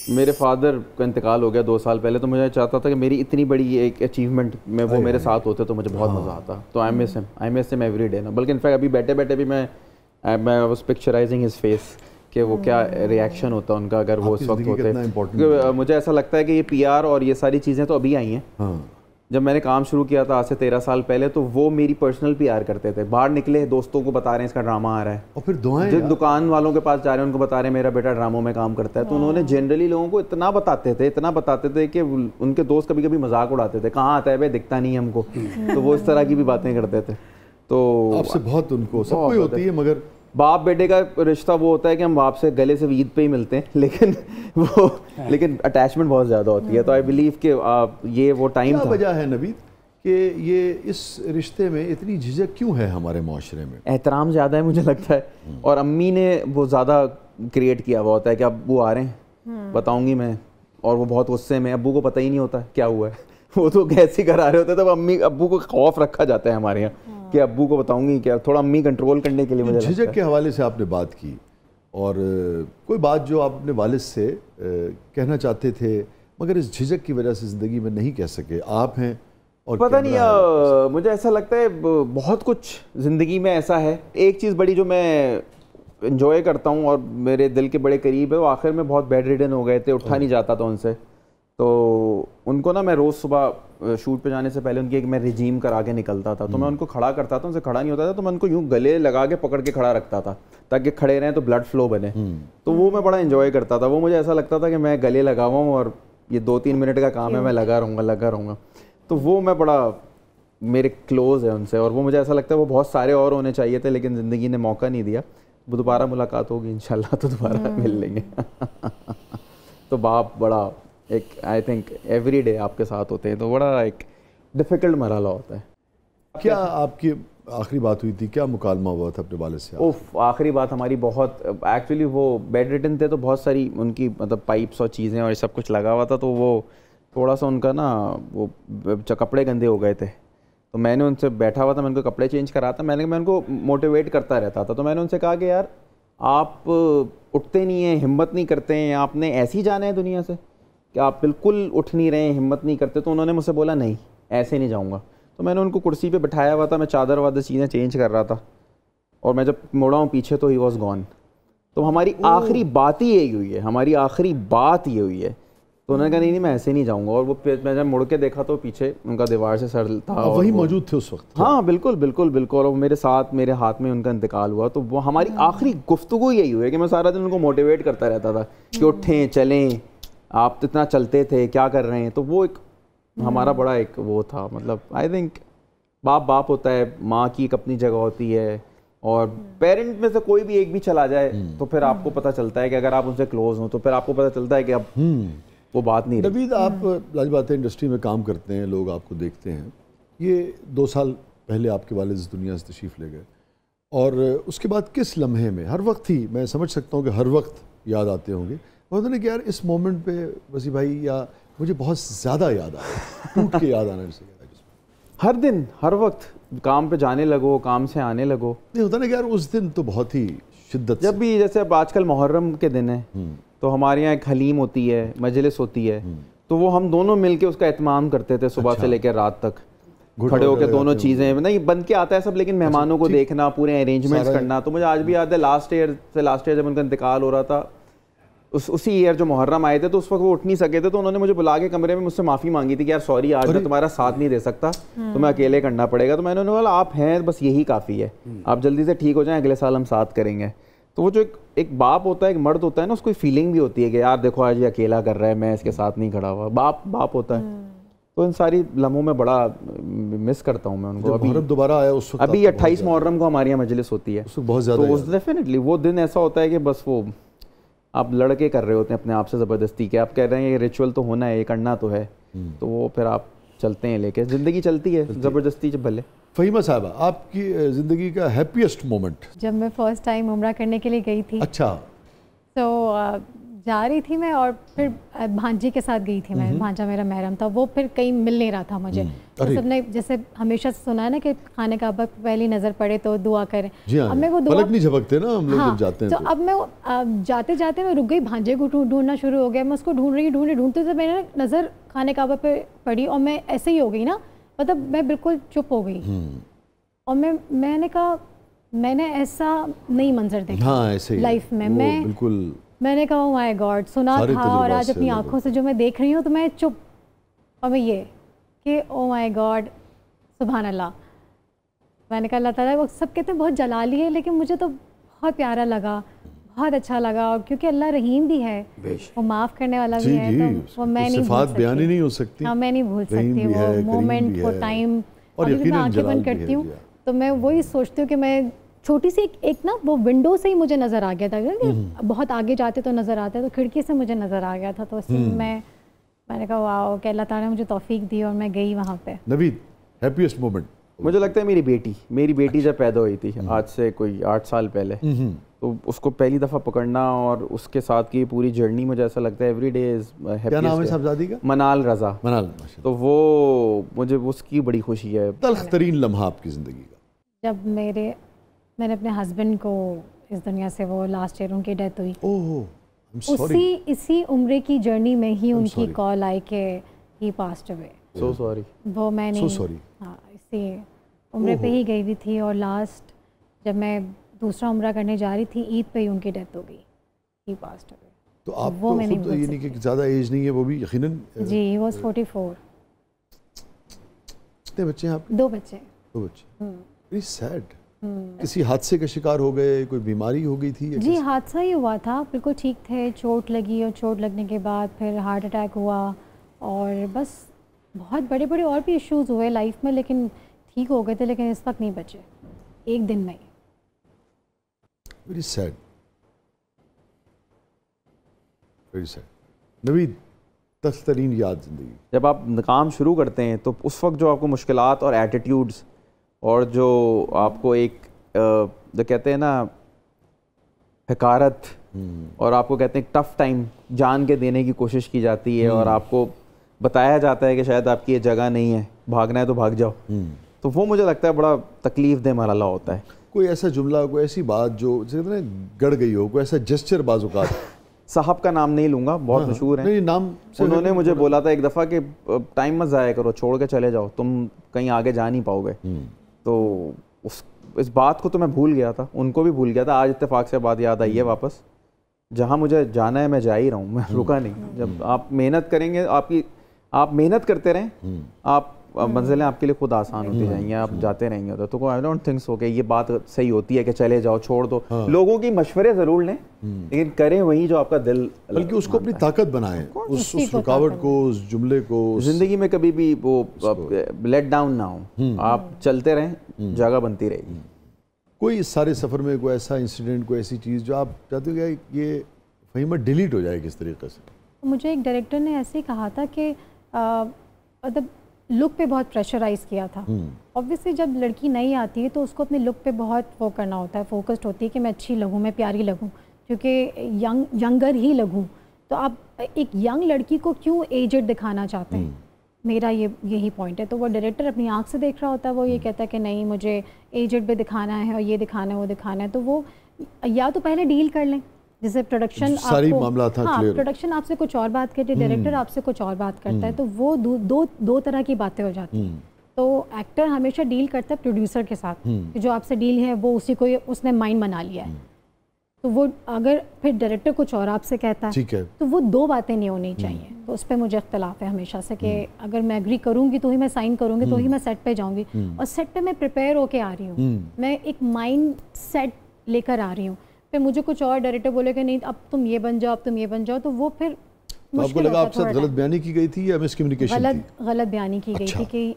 میرے فادر کا انتقال ہو گیا 2 سال پہلے, تو مجھے چاہتا تھا کہ میری اتنی بڑی ایک اچیومنٹ میں وہ میرے ساتھ ہوتے تو مجھے بہت مزہ آتا. تو آئی مس ہم ایوری ڈے نا. بلکہ انفیکٹ ابھی بیٹھے بیٹھے بھی میں واز پکچرائزنگ ہز فیس کہ وہ کیا ریئیکشن ہوتا ان کا اگر وہ اس وقت ہوتے. مجھے ایسا لگتا ہے کہ یہ پی آر اور یہ ساری چیزیں تو ابھی آئی ہیں. جب میں نے کام شروع کیا تھا آج سے 13 سال پہلے, تو وہ میری پرسنل پی آر کرتے تھے. باہر نکلے دوستوں کو بتا رہے ہیں اس کا ڈرامہ آ رہا ہے, اور پھر دعائیں جن دکان والوں کے پاس جا رہے ہیں ان کو بتا رہے ہیں میرا بیٹا ڈراموں میں کام کرتا ہے. تو انہوں نے جنرلی لوگوں کو اتنا بتاتے تھے کہ ان کے دوست کبھی کبھی مذاق اڑاتے تھے, کہاں آتا ہے بھائی, دکھتا نہیں ہم کو. تو وہ اس طرح کی بھی باتیں کرتے تھے. تو آپ سے بہت ان کو سب کو ہوتی ہے, مگر باپ بیٹے کا رشتہ وہ ہوتا ہے کہ ہم باپ سے گلے سے عید پہ ہی ملتے ہیں, لیکن اٹیچمنٹ بہت زیادہ ہوتی ہے. تو آئی بلیو کہ یہ وہ ٹائم تھا. کیا وجہ ہے نوید کہ یہ اس رشتے میں اتنی جھجک کیوں ہے ہمارے معاشرے میں؟ احترام زیادہ ہے مجھے لگتا ہے, اور امی نے وہ زیادہ کریٹ کیا ہوا ہوتا ہے کہ ابو آ رہے ہیں بتاؤں گی میں, اور وہ بہت غصے میں, ابو کو پتہ ہی نہیں ہوتا کیا ہوا ہے, وہ تو کیسے کرا رہے ہوتے ہیں. تب ابو کو خوف رکھا جاتا ہے ہمارے یہاں کہ ابو کو بتاؤں گی کیا, تھوڑا امی کنٹرول کرنے کے لیے. مجھے جھجک کے حوالے سے آپ نے بات کی, اور کوئی بات جو آپ اپنے والد سے کہنا چاہتے تھے مگر اس جھجک کی وجہ سے زندگی میں نہیں کہہ سکے, آپ ہیں اور پتہ نہیں, مجھے ایسا لگتا ہے بہت کچھ زندگی میں ایسا ہے. ایک چیز بڑی جو میں انجوائے کرتا ہوں اور میرے دل کے بڑے قریب ہے, وہ آخر میں بہت بیڈ ریڈن ہو گئے تھے, اٹھا نہیں جاتا تھا ان سے. تو ان کو نا میں روز صبح شوٹ پہ جانے سے پہلے ان کی ایک میں رجیم کرا کے نکلتا تھا. تو میں ان کو کھڑا کرتا تھا, ان سے کھڑا نہیں ہوتا تھا, تو میں ان کو یوں گلے لگا کے پکڑ کے کھڑا رکھتا تھا تاکہ کھڑے رہیں تو بلڈ فلو بنے. تو وہ میں بڑا انجوائے کرتا تھا. وہ مجھے ایسا لگتا تھا کہ میں گلے لگا ہوا ہوں اور یہ 2-3 منٹ کا کام ہے, میں لگا رہوں گا. تو وہ میں بڑا میرے کلوز ہے ان سے, اور وہ مجھے ایسا لگتا ہے وہ بہت سارے اور ہونے چاہیے تھے, لیکن زندگی نے موقع نہیں دیا. وہ دوبارہ ملاقات ہوگی انشاءاللہ تو دوبارہ مل لیں گے. تو باپ بڑا ایک آئی تھنک ایوری ڈے آپ کے ساتھ ہوتے ہیں, تو بڑا ایک ڈیفیکلٹ مرحلہ ہوتا ہے. کیا آپ کی آخری بات ہوئی تھی, کیا مکالمہ ہوا تھا اپنے والد سے؟ آخری بات ہماری بہت ایکچولی, وہ بیڈ ریڈن تھے تو بہت ساری ان کی مطلب پائپس اور چیزیں اور سب کچھ لگا ہوا تھا. تو وہ تھوڑا سا ان کا نا وہ کپڑے گندے ہو گئے تھے. تو میں نے ان سے بیٹھا ہوا تھا, میں ان کو کپڑے چینج کرا تھا. میں ان کو موٹیویٹ کرتا رہتا تھا. تو میں نے ان سے کہا کہ یار آپ اٹھتے نہیں ہیں, ہمت نہیں کرتے ہیں, آپ نے ایسے ہی جانا ہے دنیا سے کہ آپ بالکل اٹھ نہیں رہے ہیں, ہمت نہیں کرتے. تو انہوں نے مجھ سے بولا نہیں ایسے نہیں جاؤں گا. تو میں نے ان کو کرسی پہ بٹھایا ہوا تھا, میں چادر وادر چیزیں چینج کر رہا تھا, اور میں جب مڑا ہوں پیچھے تو ہی واز گون. تو ہماری آخری بات ہی یہی ہوئی ہے, تو انہوں نے کہا نہیں میں ایسے نہیں جاؤں گا. اور وہ میں جب مڑ کے دیکھا تو پیچھے ان کا دیوار سے سر تھا. وہی موجود تھے اس وقت؟ ہاں بالکل. اور وہ میرے ساتھ میرے ہاتھ میں ان کا انتقال ہوا. تو وہ ہماری آخری گفتگو یہی ہوئی کہ میں سارا دن ان کو موٹیویٹ کرتا رہتا تھا کہ اٹھیں چلیں, آپ اتنا چلتے تھے, کیا کر رہے ہیں. تو وہ ایک ہمارا بڑا ایک وہ تھا. مطلب آئی تھنک باپ ہوتا ہے, ماں کی ایک اپنی جگہ ہوتی ہے, اور پیرنٹ میں سے کوئی بھی ایک بھی چلا جائے تو پھر آپ کو پتہ چلتا ہے کہ اگر آپ ان سے کلوز ہوں تو پھر آپ کو پتہ چلتا ہے کہ اب وہ بات نہیں. نوید, آپ لاج بات ہے انڈسٹری میں کام کرتے ہیں, لوگ آپ کو دیکھتے ہیں. یہ 2 سال پہلے آپ کے والد اس دنیا سے تشریف لے گئے, اور اس کے بعد کس لمحے میں, ہر وقت ہی میں سمجھ سکتا ہوں کہ ہر وقت یاد آتے ہوں گے, بہت نے کہ یار اس مومنٹ پہ وسیع بھائی یا مجھے بہت زیادہ یاد آیا, ٹوٹ کے یاد آنا جسے کہتا ہے. ہر دن ہر وقت کام پہ جانے لگو, کام سے آنے لگو. نہیں ہوتا نا کہ یار اس دن تو بہت ہی شدت, جب بھی جیسے اب آج کل محرم کے دن ہے تو ہمارے یہاں ایک حلیم ہوتی ہے, مجلس ہوتی ہے, تو وہ ہم دونوں مل کے اس کا اہتمام کرتے تھے صبح سے لے کے رات تک, کھڑے ہو کے دونوں چیزیں, نہیں بن کے آتا ہے سب, لیکن مہمانوں کو دیکھنا, پورے ارینجمنٹس کرنا. تو مجھے آج بھی یاد ہے لاسٹ ایئر جب ان کا انتقال ہو رہا تھا, اسی ایئر جو محرم آئے تھے, تو اس وقت وہ اٹھ نہیں سکے تھے. تو انہوں نے مجھے بلا کے کمرے میں مجھ سے معافی مانگی تھی کہ یار سوری آج میں تمہارا ساتھ نہیں دے سکتا, تمہیں اکیلے کرنا پڑے گا. تو میں نے بولا آپ ہیں بس یہی کافی ہے, آپ جلدی سے ٹھیک ہو جائیں, اگلے سال ہم ساتھ کریں گے. تو وہ جو ایک باپ ہوتا ہے, ایک مرد ہوتا ہے نا, اس کو فیلنگ بھی ہوتی ہے کہ یار دیکھو آج یہ اکیلا کر رہا ہے, میں اس کے ساتھ نہیں کھڑا ہوا. باپ ہوتا ہے. تو ان ساری لمحوں میں بڑا مس کرتا ہوں میں ان کو. محرم دوبارہ آیا اس وقت, ابھی 28 محرم کو ہماری یہاں مجلس ہوتی ہے, بہت زیادہ. تو ڈیفینیٹلی وہ دن ایسا ہوتا ہے کہ بس وہ آپ لڑکے کر رہے ہوتے ہیں اپنے آپ سے زبردستی, کہ آپ کہہ رہے ہیں یہ ریچول تو ہونا ہے, یہ کرنا تو ہے, تو وہ پھر آپ چلتے ہیں لے کے. زندگی چلتی ہے زبردستی جب بھلے. فہیمہ صاحبہ, آپ کی زندگی کا ہیپیسٹ مومنٹ؟ جب میں فرسٹ ٹائم عمرہ کرنے کے لیے گئی تھی. اچھا. تو جا رہی تھی میں اور پھر بھانجی کے ساتھ گئی تھی میں, بھانجا میرا محرم تھا, وہ پھر کہیں مل نہیں رہا تھا مجھے. تو سب نے جیسے ہمیشہ سنا ہے نا کہ خانہ کعبہ پہلی نظر پڑے تو دعا کریں, اب میں وہ دعا پلک نہیں جھپکتے نا ہم لوگ جب جاتے ہیں. تو اب میں جاتے جاتے میں رک گئی, بھانجے کو ڈھونڈنا شروع ہو گیا, میں اس کو ڈھونڈتے تو میں نے نظر خانہ کعبہ پہ پڑی اور میں ایسے ہی ہو گئی نا, مطلب میں بالکل چپ ہو گئی. اور میں نے کہا میں نے ایسا نہیں منظر دیکھا لائف میں. میں نے کہا او مائی گاڈ, سنا تھا اور آج اپنی آنکھوں سے جو میں دیکھ رہی ہوں تو میں چپ. اور میں یہ کہ او مائی گاڈ سبحان اللہ. میں نے کہا اللہ تعالیٰ, وہ سب کہتے ہیں بہت جلالی ہے, لیکن مجھے تو بہت پیارا لگا, بہت اچھا لگا, کیونکہ اللہ رحیم بھی ہے, وہ معاف کرنے والا بھی ہے. تو وہ میں نہیں بھول سکتی, ہاں میں نہیں بھول سکتی وہ مومنٹ, وہ ٹائم. اور میں آنکھیں بند کرتی ہوں تو میں وہی سوچتی ہوں کہ میں چھوٹی سی ایک نا وہ ونڈو سے ہی مجھے نظر آ گیا تھا, بہت آگے جاتے تو نظر آتا ہے, تو کھڑکی سے مجھے نظر آ گیا تھا. تو اس میں نے کہا واو کہ اللہ تعالیٰ نے مجھے توفیق دی اور میں گئی وہاں پہ. نوید, ہیپیسٹ مومنٹ مجھے لگتا ہے میری بیٹی جب پیدا ہوئی تھی آج سے کوئی 8 سال پہلے, تو اس کو پہلی دفعہ پکڑنا اور اس کے ساتھ کی پوری جرنی مجھے ایسا لگتا ہے ایوری ڈے از ہیپی. کیا نام ہے صاحبزادی کا؟ منال رضا. تو وہ مجھے اس کی بڑی خوشی ہے. تلخ ترین لمحہ آپ کی زندگی کا؟ جب میں نے اپنے ہسبینڈ کو اس دنیا سے, وہ لاسٹ ایئر ان کی ڈیتھ ہوئی, اسی عمرے کی جرنی میں ہی ان کی کال آئی کہ ہی پاسڈ اوے. So sorry. وہ میں نے ہاں اسی عمرے پہ ہی گئی ہوئی تھی, اور لاسٹ جب میں دوسرا عمرہ کرنے جا رہی تھی عید پہ ہی ان کی ڈیتھ ہو گئی, ہی پاسڈ اوے. تو آپ کو خود یہ نہیں کہ زیادہ ایج نہیں ہے, وہ بھی یقیناً جی ہی واز 44. کتنے بچے ہیں آپ کے؟ 2 بچے. 2 بچے. Very sad. کسی حادثے کا شکار ہو گئے, کوئی بیماری ہو گئی تھی؟ جی حادثہ ہی ہوا تھا, بالکل ٹھیک تھے, چوٹ لگی اور چوٹ لگنے کے بعد پھر ہارٹ اٹیک ہوا, اور بس بہت بڑے بڑے اور بھی ایشوز ہوئے لائف میں, لیکن ٹھیک ہو گئے تھے, لیکن اس وقت نہیں بچے ایک دن میں. Very sad, very sad. Naveed, تلخ ترین یاد زندگی؟ جب آپ کام شروع کرتے ہیں تو اس وقت جو آپ کو مشکلات اور ایٹیٹیوڈز اور جو آپ کو ایک جو کہتے ہیں نا حقارت, اور آپ کو کہتے ہیں ٹف ٹائم جان کے دینے کی کوشش کی جاتی ہے, اور آپ کو بتایا جاتا ہے کہ شاید آپ کی یہ جگہ نہیں ہے, بھاگنا ہے تو بھاگ جاؤ, تو وہ مجھے لگتا ہے بڑا تکلیف دہ مرحلہ ہوتا ہے. کوئی ایسا جملہ, کوئی ایسی بات جو جیسے گڑ گئی ہو, کوئی ایسا جسچر بعض اوقات؟ صاحب کا نام نہیں لوں گا, بہت مشہور ہیں, انہوں نے مجھے بولا تھا ایک دفعہ کہ ٹائم مت ضائع کرو, چھوڑ کے چلے جاؤ, تم کہیں آگے جا نہیں پاؤ گے. تو اس بات کو تو میں بھول گیا تھا, ان کو بھی بھول گیا تھا. آج اتفاق سے بات یاد آئی ہے واپس. جہاں مجھے جانا ہے میں جا ہی رہا ہوں, میں رکا نہیں. جب آپ محنت کریں گے, آپ محنت کرتے رہیں, آپ منزلیں آپ کے لیے خود آسان ہوتی جائیں گی, آپ جاتے رہیں گے. تو آئی ڈونٹ تھنک سو کہ یہ بات صحیح ہوتی ہے کہ چلے جاؤ, چھوڑ دو. لوگوں کی مشورے ضرور لیں, لیکن کریں وہی جو آپ کا دل, بلکہ اس کو اپنی طاقت بنائیں, اس رکاوٹ کو, اس جملے کو. زندگی میں کبھی بھی وہ لیٹ ڈاؤن نہ ہو, آپ چلتے رہیں, جگہ بنتی رہے گی. کوئی اس سارے سفر میں کوئی ایسا انسیڈنٹ, کوئی ایسی چیز جو آپ چاہتے ہو کہ یہ فہیمہ ڈیلیٹ ہو جائے کس طریقے سے؟ مجھے ایک ڈائریکٹر نے ایسے ہی کہا تھا کہ مطلب لک پہ بہت پریشرائز کیا تھا. اوبویسلی جب لڑکی نئی آتی ہے تو اس کو اپنے لک پہ بہت وہ کرنا ہوتا ہے, فوکسڈ ہوتی ہے کہ میں اچھی لگوں, میں پیاری لگوں, کیونکہ ینگر ہی لگوں. تو آپ ایک ینگ لڑکی کو کیوں ایجڈ دکھانا چاہتے ہیں, میرا یہی پوائنٹ ہے. تو وہ ڈائریکٹر اپنی آنکھ سے دیکھ رہا ہوتا ہے, وہ یہ کہتا ہے کہ نہیں مجھے ایجڈ بھی دکھانا ہے, اور یہ دکھانا ہے, وہ دکھانا ہے. تو وہ یا تو پہلے ڈیل کر لیں, جیسے پروڈکشن پروڈکشن آپ سے کچھ اور بات کرتی ہے, ڈائریکٹر آپ سے کچھ اور بات کرتا ہے, تو وہ دو طرح کی باتیں ہو جاتی ہیں. تو ایکٹر ہمیشہ ڈیل کرتا ہے پروڈیوسر کے ساتھ, کہ جو آپ سے ڈیل ہے وہ اسی کو اس نے مائنڈ بنا لیا ہے. تو وہ اگر پھر ڈائریکٹر کچھ اور آپ سے کہتا ہے تو وہ 2 باتیں نہیں ہونی چاہیے. تو اس پہ مجھے اختلاف ہے ہمیشہ سے کہ اگر میں ایگری کروں گی تو ہی میں سائن کروں گی, تو ہی میں سیٹ پہ جاؤں گی. اور سیٹ پہ میں پریپیئر ہو کے آ رہی ہوں, میں ایک مائنڈ سیٹ لے کر آ رہی ہوں. پھر مجھے کچھ اور ڈائریکٹر بولے کہ نہیں اب تم یہ بن جاؤ, اب تم یہ بن جاؤ, تو وہ پھر آپ کو لگا آپ سے غلط بیانی کی گئی تھی یا مس کمیونیکیشن تھی؟ غلط بیانی کی گئی تھی کہ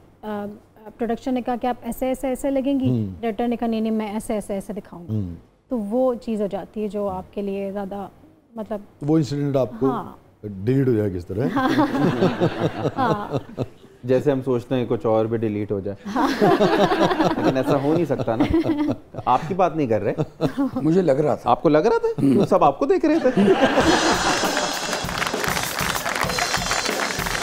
پروڈکشن نے کہا کہ آپ ایسے ایسے ایسے لگیں گی, ڈائریکٹر نے کہا نہیں میں ایسے ایسے ایسے دکھاؤں گی. تو وہ چیز ہو جاتی ہے جو آپ کے لیے زیادہ مطلب وہ انسیڈنٹ آپ کو ڈیلیٹ ہو جائے کس طرح, جیسے ہم سوچتے ہیں کچھ اور بھی ڈیلیٹ ہو جائے, لیکن ایسا ہو نہیں سکتا نا. آپ کی بات نہیں کر رہے, مجھے لگ رہا تھا. آپ کو لگ رہا تھا, سب آپ کو دیکھ رہے تھے.